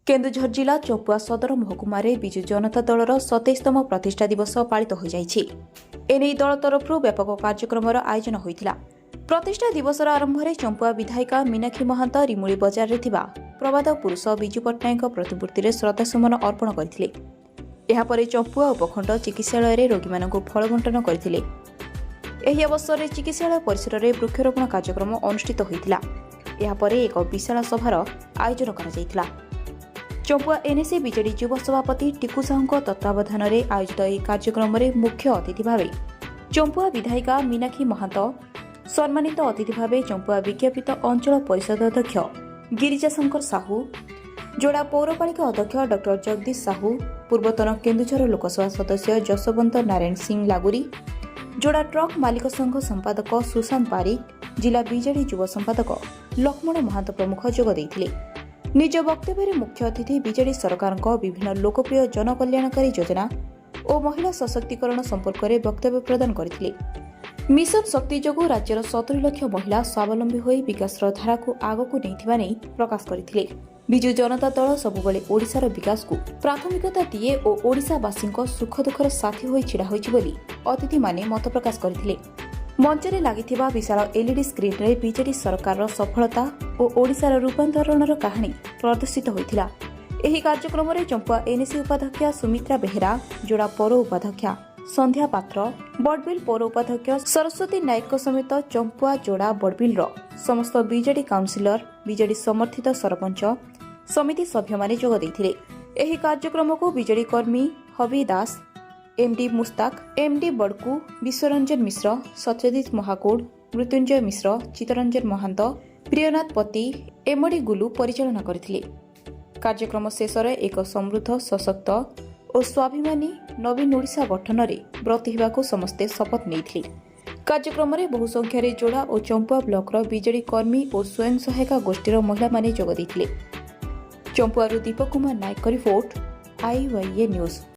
केन्दुझर जिला चंपुआ सदर महकुमार विजु जनता दलर 27तम प्रतिष्ठा दिवस पालित हो जाइछि। एने दल तरफ व्यापक कार्यक्रम आयोजन होइतिला। प्रतिष्ठा दिवस आरंभ में चंपुआ विधायिका मीनाक्षी महंत रिमुली बजार रे थिबा प्रबाद पुरुष विजु पट्टनायक प्रतिमूर्ति में श्रद्धासुमन अर्पण करथिले। एहा परे चंपुआ उपखंड चिकित्सालय रे रोगी मानकु फल बंटन करथिले। एही अवसर में चिकित्सालय परिसर में वृक्षरोपण कार्यक्रम अनुष्ठित होइतिला। एहा परे एक विशाल सभार आयोजन करा जाइतिला। चंपुआ एनएसी बीजेडी युव सभापति टिकु साहू तत्वावधान में आयोजित यह कार्यक्रम में मुख्य अतिथि भाव चंपुआ विधायिका मीनाक्षी महंत, सम्मानित अतिथि भाव चंपुआ विज्ञापित अंचल परिषद अध्यक्ष गिरिजा शंकर साहू, जोड़ा पौरपालिका अध्यक्ष डॉ जगदीश साहू, पूर्वतन केन्दुझर लोकसभा सदस्य जसवंत नारायण सिंह लागुरी, जोड़ा ट्रक मालिक संघ संपादक सुशांत पारिक, जिला बीजेडी युव संपादक लक्ष्मण महंत प्रमुख जोग देइथिले। निज वक्तव्य मुख्य अतिथि बीजेडी सरकार विभिन्न लोकप्रिय जनकल्याणकारी योजना और महिला सशक्तिकरण संपर्क में वक्तव्य प्रदान करथिले। मिशन शक्ति जोगु राज्यर 70 लाख महिला स्वावलंबी होई विकास धारा को आगकू नैथिबा नै प्रकाश करथिले। विजु जनता दल सबुबले ओडिशार विकास को प्राथमिकता दिए और ओडिशावासी सुख दुखर साथी होई छिड़ा होइछि बोली अतिथि माने मत प्रकाश करथिले। मंचरे लागिथिबा विशाल एलईडी स्क्रीन रे बीजेडी सरकार सफलता और ओडिशार रूपांतरणर कहानी प्रदर्शित होइथिला। एही कार्यक्रम रे चंपुआ एनएसी उपाध्यक्षा सुमित्रा बेहेरा, जोड़ा पौर उपाध्यक्षा संध्या पात्र, बड़बिल पौर उपाध्यक्ष सरस्वती नायक समेत चंपुआ जोड़ा बड़बिल समस्त बीजेडी काउंसिलर, बीजेडी समर्थित सरपंच समिति सभ्य माने जोग दैथिले। एही कार्यक्रम को बीजेडी कर्मी हबी दास, एमडी मुस्ताक, एमडी बड़कू, विश्वरंजन मिश्र, सत्यजित महाकोड, मृत्युंजय मिश्र, चितरंजन महंत, प्रियनाथ पति, एमडी गुलू परिचालना करथिले। कार्यक्रम शेष में एक समृद्ध, सशक्त और स्वाभिमानी नवीन ओडिशा गठन में ब्रती होगाकू समस्ते शपथ नेइथिले। कार्यक्रम में बहु संख्यार जोड़ा और चंपुआ ब्लॉक बीजेडी कर्मी और स्वयं सहायता गोष्ठीर महिला माने जोग दैथिले। चंपुआरू Deepak Kumar Nayak report, IYA news.